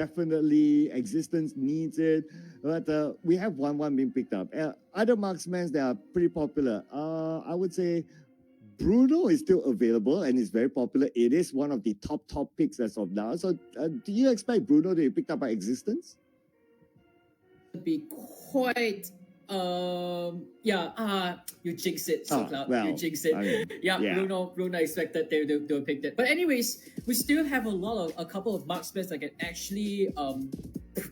definitely existence needs it. But we have 1-1 being picked up. Other marksmen that are pretty popular. I would say Bruno is still available and is very popular. It is one of the top picks as of now. So do you expect Bruno to be picked up by existence? Be quite you jinx it, so well, you jinx it. Bruno expected they'll pick that. But anyways, we still have a couple of marksmen that can actually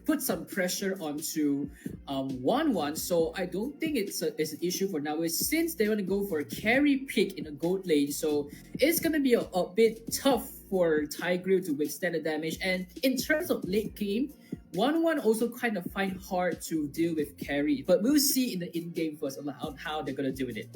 put some pressure onto 1-1. So I don't think it's an issue for now. Since they want to go for a carry pick in a gold lane, so it's gonna be a bit tough for Tigreal to withstand the damage. And in terms of late game, 1-1 also kind of find hard to deal with carry, but we'll see in the in-game first on how they're going to deal with it.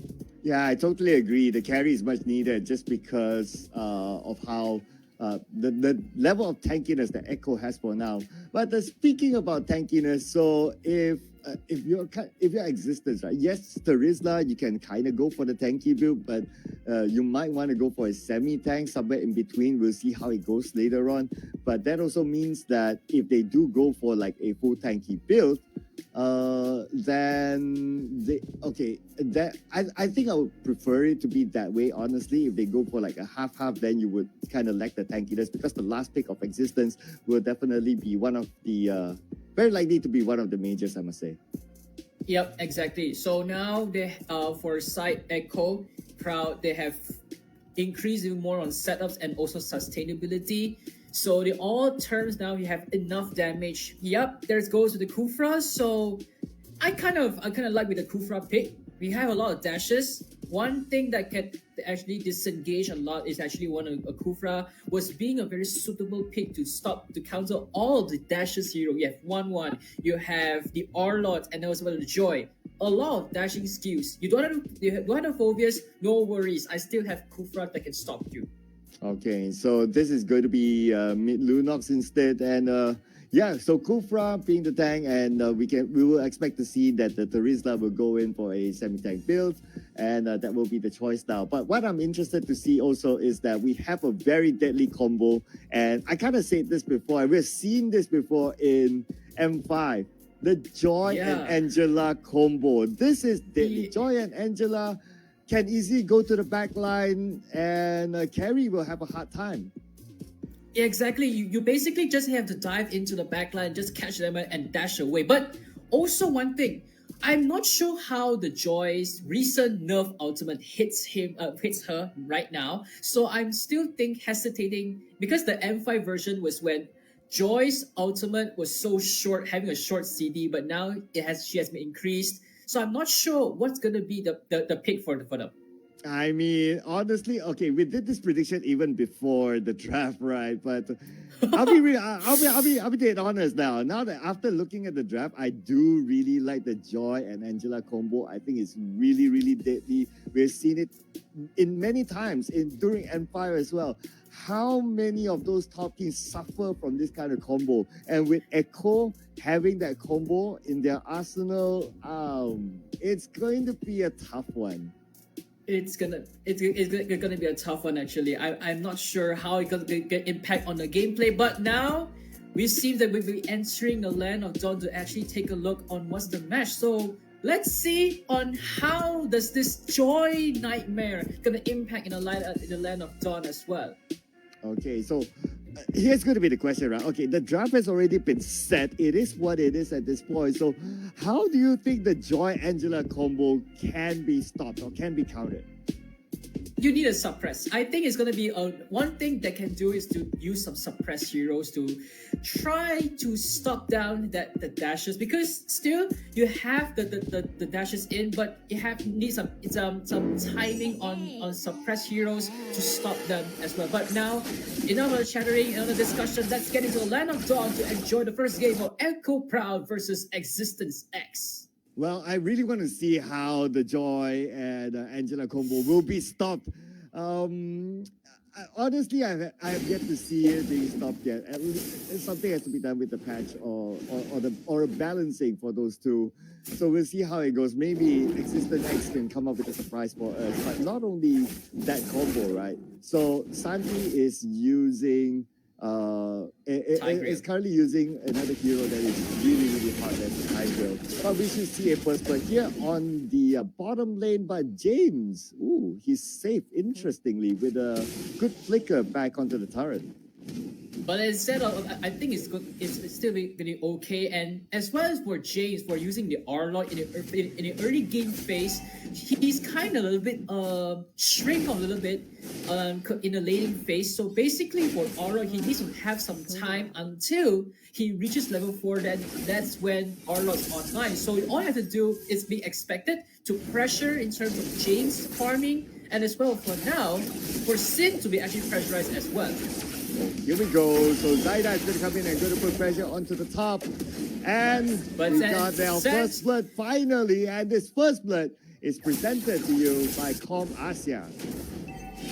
Yeah, I totally agree. The carry is much needed just because of how the level of tankiness that Echo has for now. But speaking about tankiness, so if you're existence, right? Yes, Terizla, you can kind of go for the tanky build, but you might want to go for a semi-tank somewhere in between. We'll see how it goes later on. But that also means that if they do go for like a full tanky build, then I think I would prefer it to be that way, honestly. If they go for like a half-half, then you would kind of lack the tankiness, because the last pick of existence will definitely be one of the very likely to be one of the majors, I must say. Yep, exactly. So now they for side Echo Proud, they have increased even more on setups and also sustainability. So the all terms now you have enough damage. Yep, there goes with the Kufra. So I kind of like with the Kufra pick. We have a lot of dashes. One thing that can actually disengage a lot is actually one of Kufra was being a very suitable pick to counter all of the dashes hero. You have 1-1, you have the Arlot, and also the Joy. A lot of dashing skills. You don't have Phobias, no worries. I still have Kufra that can stop you. Okay, so this is going to be mid Lunox instead, and so Kufra being the tank, and we will expect to see that the Terizla will go in for a semi-tank build, and that will be the choice now. But what I'm interested to see also is that we have a very deadly combo, and I kind of said this before, and we've seen this before in M5, the Joy and Angela combo. This is deadly. Joy and Angela can easily go to the back line, and Carry will have a hard time. Yeah, exactly. You basically just have to dive into the backline, just catch them and dash away. But also one thing, I'm not sure how the Joy's recent nerf ultimate hits her right now. So I'm still hesitating, because the M5 version was when Joy's ultimate was so short, having a short CD, but now she has been increased. So I'm not sure what's gonna be the pick for them. I mean, honestly, okay, we did this prediction even before the draft, right? But I'll be dead honest now. Now that after looking at the draft, I do really like the Joy and Angela combo. I think it's really, really deadly. We've seen it in many times during M5 as well. How many of those top teams suffer from this kind of combo? And with Echo having that combo in their arsenal, it's going to be a tough one. It's gonna be a tough one, actually. I'm not sure how it's gonna get impact on the gameplay, but now we seem that we'll be entering the land of Dawn to actually take a look on what's the match. So let's see on how does this Joy Nightmare gonna impact in the land of Dawn as well. Okay, so here's going to be the question, right? Okay, the draft has already been set. It is what it is at this point. So how do you think the Joy-Angela combo can be stopped or can be countered? You need a suppress. I think it's going to be one thing they can do is to use some suppress heroes to try to stop down the dashes, because still you have the dashes in, but you need some timing on suppress heroes to stop them as well. But now, enough of chattering, enough of discussion. Let's get into the land of Dawn to enjoy the first game of Echo Proud versus Existence X. Well, I really want to see how the Joy and Angela combo will be stopped. Honestly, I have yet to see it being stopped yet. At least something has to be done with the patch or a balancing for those two. So we'll see how it goes. Maybe Existence X can come up with a surprise for us. But not only that combo, right? So Santi is using is currently using another hero that is really, really hard as Time Drill. But we should see a first blood here on the bottom lane by James. Ooh, he's safe, interestingly, with a good flicker back onto the turret. But instead of, I think it's good. It's still really okay. And as well as for James, for using the R-Lock in the early game phase, he's kind of a little bit shrink a little bit in the laning phase. So basically, for R-Lock, he needs to have some time until he reaches level 4. That's when R-Lock's online. So all you have to do is be expected to pressure in terms of James farming, and as well for now, for Sin to be actually pressurized as well. Here we go. So Zaida is going to come in and going to put pressure onto the top. And we got our first blood finally. And this first blood is presented to you by Com Asia.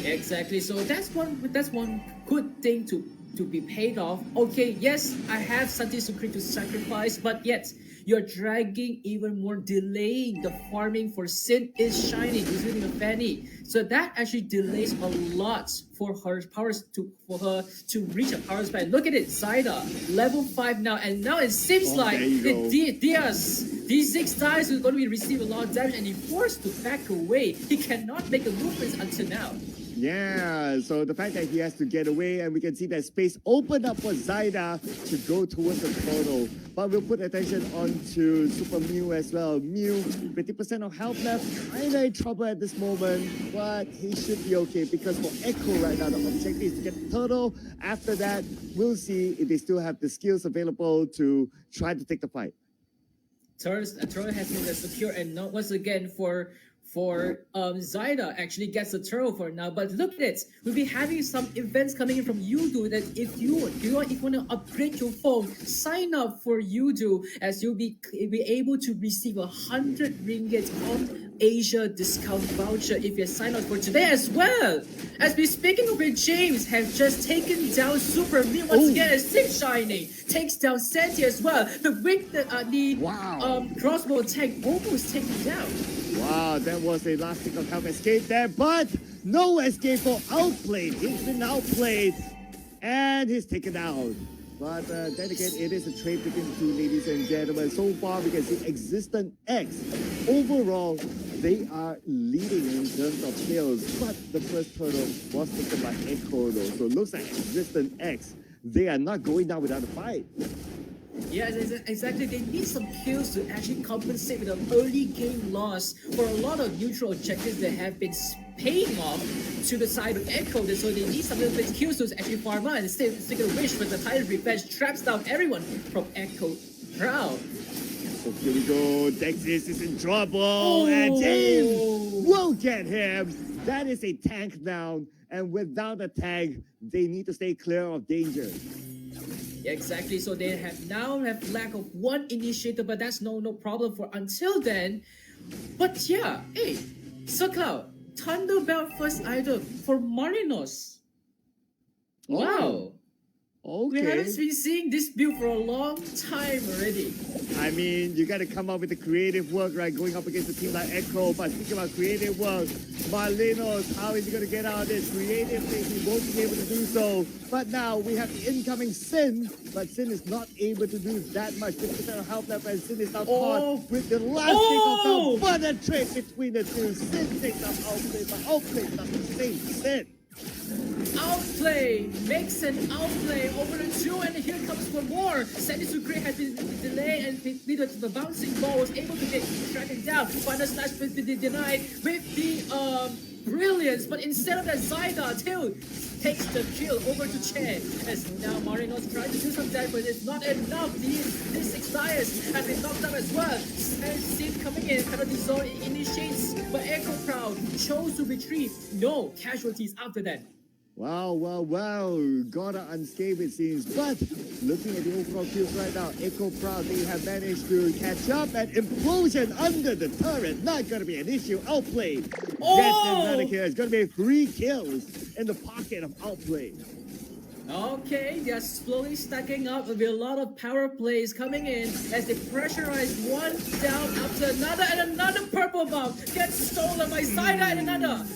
Exactly. So that's one good thing to be paid off. Okay, yes, I have Santi Sukri to sacrifice, but yet you're dragging even more, delaying the farming for Sin is shining using a Fanny. So that actually delays a lot for her powers for her to reach a power span. Look at it, Zaida, level 5 now, and now it seems like these 6 dice is going to be receiving a lot of damage, and he's forced to back away. He cannot make a movement until now. Yeah, so the fact that he has to get away, and we can see that space opened up for Zaida to go towards the portal. But we'll put attention onto Super Mew as well. Mew, 50% of health left, kind of in trouble at this moment, but he should be okay because for Echo right now, the objective is to get the turtle. After that, we'll see if they still have the skills available to try to take the fight. Turtle has been secure, and not once again for Zaida actually gets the turtle for now. But look at it, we'll be having some events coming in from Yudu that if you want to upgrade your phone, sign up for Yudu as you'll be able to receive 100 ringgit on Asia discount voucher if you sign up for today as well. As we're speaking of it, James has just taken down Super Me once again as Six Shining takes down Senseii as well. The crossbow tank almost taken down. Wow, that was a last tick of health escape there, but no escape for Outplayed. He's been outplayed, and he's taken out. But then again, it is a trade between the two, ladies and gentlemen. So far, we can see Existent X. Overall, they are leading in terms of kills, but the first turtle was taken by Echo though. So it looks like Existent X, they are not going down without a fight. Yes, exactly. They need some kills to actually compensate with an early game loss for a lot of neutral objectives that have been paying off to the side of Echo. So they need some little bit kills to actually farm out and stick a wish, but the Titan Revenge traps down everyone from Echo Proud. So here we go. Dexys is in trouble, and James will get him. That is a tank down, and without a tank, they need to stay clear of danger. Yeah, exactly. So they now have lack of one initiator, but that's no problem for until then. But yeah, hey, Cloud, Thunderbelt first item for Marinos. Wow. Okay. We haven't been seeing this build for a long time already. I mean, you got to come up with the creative work, right? Going up against a team like Echo. But speaking about creative work, Marlinos, how is he going to get out of this? Creatively, he won't be able to do so. But now we have the incoming Sin, but Sin is not able to do that much. 50% of health left, and Sin is now caught with the last kick of the butter trade between the two. Sin takes up Outplay, but Outplay doesn't save Sin. Outplay makes an outplay over the 2, and here comes for more. Senseii has been delayed, and the bouncing ball was able to get tracking down. Final slash with the denied with the brilliance, but instead of that, Zaida Till takes the kill over to Chen. As now Marinos trying to do some damage, but it's not enough. These 6 players have been knocked out as well. And Sim coming in, penalty zone initiates, but Echo Proud chose to retreat. No casualties after that. Wow. Got an unscathed it seems. But looking at the overall kills right now, Echo Proud, they have managed to catch up, and implosion under the turret. Not going to be an issue. Outplay gets another kill. It's going to be 3 kills in the pocket of Outplay. Okay, they're slowly stacking up. There'll be a lot of power plays coming in as they pressurize one down after another, and another purple bomb gets stolen by Zaida and another.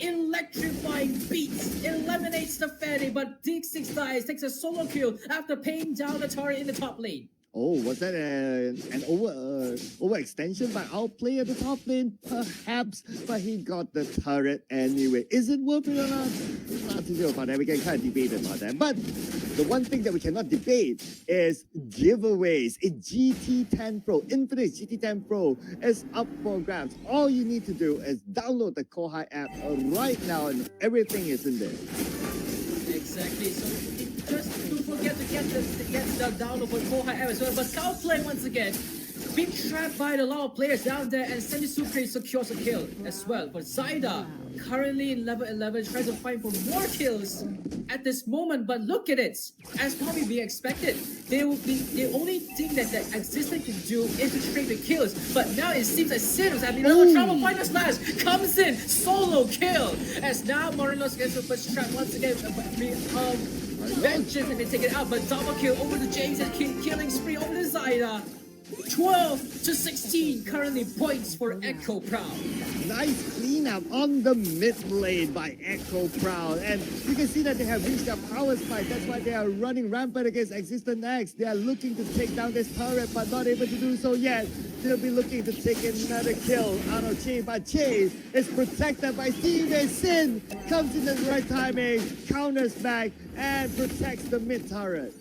electrifying beats, eliminates the Fairy, but D6 dies, takes a solo kill after paying down the turret in the top lane. Oh, was that an overextension by our player at the top lane? Perhaps, but he got the turret anyway. Is it worth it or not? Not too sure about that. We can kind of debate about that. But the one thing that we cannot debate is giveaways. GT10 Pro, Infinite GT10 Pro is up for grabs. All you need to do is download the Kohai app right now, and everything is in there. Exactly. So just don't forget to get the download for Kohai app as well. But Counterplay once again being trapped by a lot of players down there, and Senseii secures a kill as well. But Zaida currently in level 11 tries to fight for more kills at this moment. But look at it, as probably being expected, the only thing that the existence can do is to trade the kills. But now it seems like Sinos having another trouble fighter slash comes in, solo kill, as now Morinos gets a first trap once again. Vengeance has been taken out, but double kill over to James and killing spree over to Zaida. 12-16 currently points for Echo Proud. Nice cleanup on the mid lane by Echo Proud. And you can see that they have reached their power spike. That's why they are running rampant against Existent X. They are looking to take down this turret, but not able to do so yet. They'll be looking to take another kill out of Che, but Che is protected by Steve. Sin comes in at the right timing, counters back, and protects the mid turret.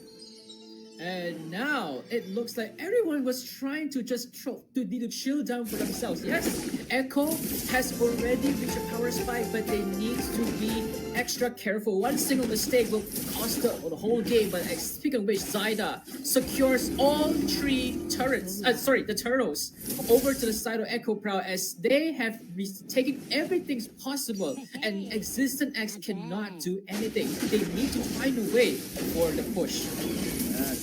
And now it looks like everyone was trying to just need to chill down for themselves. Yes, Echo has already reached a power spike, but they need to be extra careful. One single mistake will cost the whole game. But speaking of which, Zaida secures all three turrets. The turtles over to the side of Echo Proud, as they have taken everything possible, and Existent X cannot do anything. They need to find a way for the push.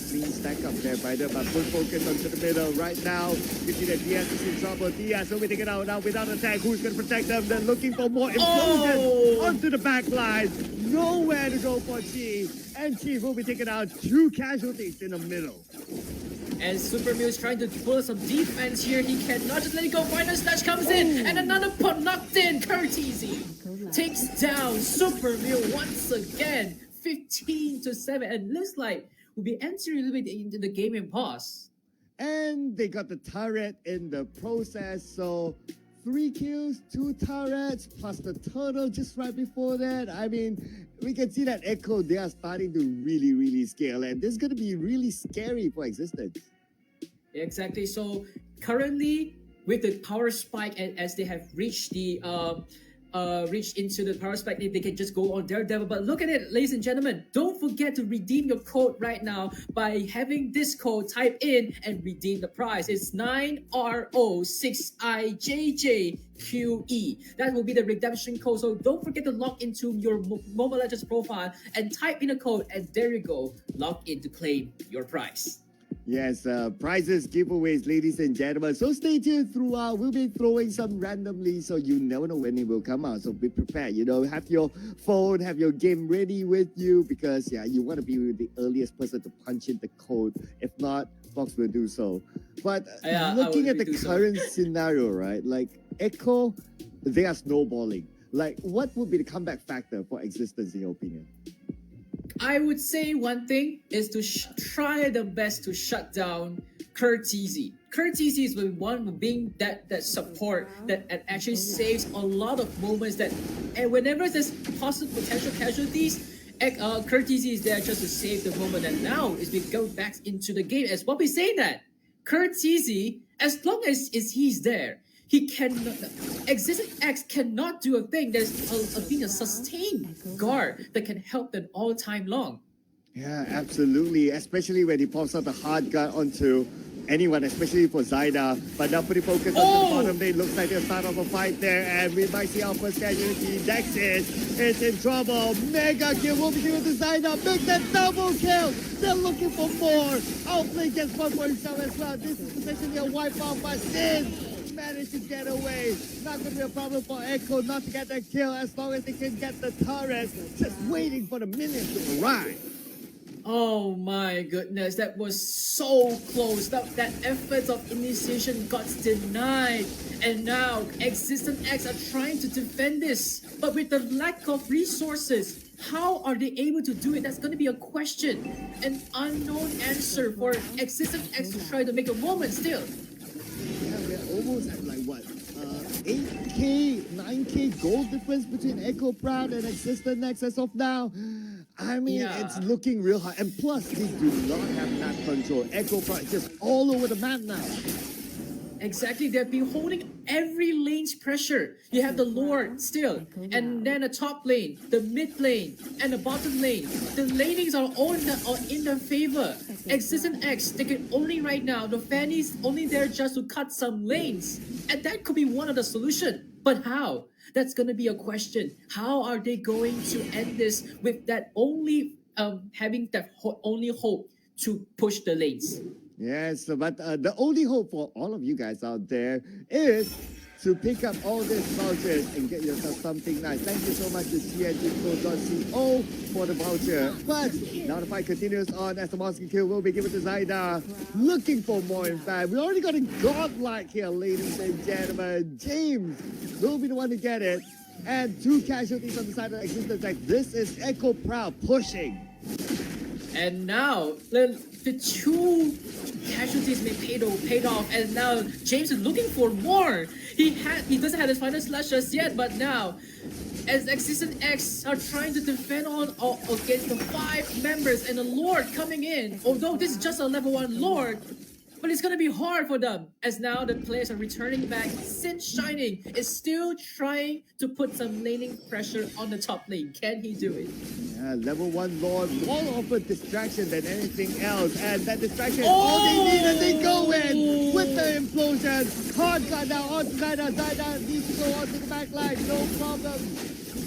Clean stack up there by them, but full focus onto the middle right now. You see that Diaz is in trouble. Diaz will be taken out now without attack. Who's going to protect them? They're looking for more implosions onto the back line. Nowhere to go for Chi. And Chi will be taken out. 2 casualties in the middle. And Super Mew is trying to pull some defense here. He cannot just let it go. Final Slash comes in, and another pot knocked in. Courtesy takes down Super Mew once again. 15-7, and looks like we'll be entering a little bit into the game in pause. And they got the turret in the process, so 3 kills, 2 turrets, plus the turtle just right before that. I mean, we can see that Echo, they are starting to really scale, and this is going to be really scary for Existence. Exactly. So currently, with the power spike, and as they have reached the reach into the power spike, they can just go on Daredevil. But look at it, ladies and gentlemen, don't forget to redeem your code right now by having this code, type in and redeem the prize. It's 9RO6IJJQE. That will be the redemption code, so don't forget to log into your Mobile Legends profile and type in a code, and there you go, log in to claim your prize. Yes, prizes, giveaways, ladies and gentlemen. So stay tuned throughout. We'll be throwing some randomly, so you never know when it will come out. So be prepared. You know, have your phone, have your game ready with you, because you want to be the earliest person to punch in the code. If not, Fox will do so. But looking at the current scenario, right? Like Echo, they are snowballing. Like, what would be the comeback factor for Existence in your opinion? I would say one thing is to try the best to shut down Courtesy. Courtesy is the one being that support that actually saves a lot of moments, that, and whenever there's possible potential casualties, Courtesy is there just to save the moment. And now as we go back into the game, as Bobby's saying, that Courtesy, as long as he's there, he cannot. Existing X cannot do a thing. There's being a sustained guard that can help them all time long. Yeah, absolutely. Especially when he pops out the hard guard onto anyone, especially for Zaida. But now putting focus on the bottom lane, looks like they'll start off a fight there, and we might see our first casualty. Nexus is in trouble. Mega kill will be given to Zaida. Make that double kill. They're looking for more. Outplay gets one for himself as well. This is potentially a wipeout, but Sin managed to get away. Not going to be a problem for Echo not to get that kill, as long as they can get the turret. Just waiting for the minions to arrive. Oh my goodness, that was so close. That effort of initiation got denied. And now Existent X are trying to defend this. But with the lack of resources, how are they able to do it? That's going to be a question. An unknown answer for Existent X to try to make a moment still. Yeah, we're almost at like what? 8K, 9K gold difference between Echo Proud and Existent X as of now. I mean, Yeah. it's looking real hard. And plus, they do not have map control. Echo Proud is just all over the map now. Exactly, they've been holding every lane's pressure. You have the Lord still, and then a top lane, the mid lane, and the bottom lane. The lanings are all in their favor. Existent X, they can only right now, the Fanny's only there just to cut some lanes. And that could be one of the solution. But how? That's gonna be a question. How are they going to end this with that only having that only hope to push the lanes? Yes, but the only hope for all of you guys out there is to pick up all these vouchers and get yourself something nice. Thank you so much to cngco.co for the voucher. But now the fight continues on as the monster kill will be given to Zaida. Looking for more, in fact. We already got a godlike here, ladies and gentlemen. James will be the one to get it. And 2 casualties on the side of Existence X. This is Echo Proud pushing. And now the 2 casualties may paid off, and now James is looking for more. He doesn't have his final slash just yet, but now as Existent X are trying to defend on against the 5 members and the Lord coming in. Although this is just a level 1 Lord, but it's gonna be hard for them as now the players are returning back. Sin Shining is still trying to put some laning pressure on the top lane. Can he do it? Yeah, level 1 Lord more of a distraction than anything else. And that distraction is all they need, and they go in with the implosion. Hard gun now on Zaida. Zaida needs to go on to the back line. No problem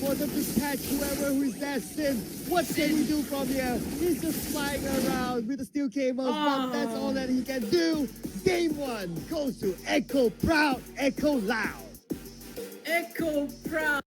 for them to catch whoever who's there. Sin, what can he do from here? He's just flying around with the steel cables, but that's all that he can do. Game 1 goes to Echo Proud, Echo Loud. Echo Proud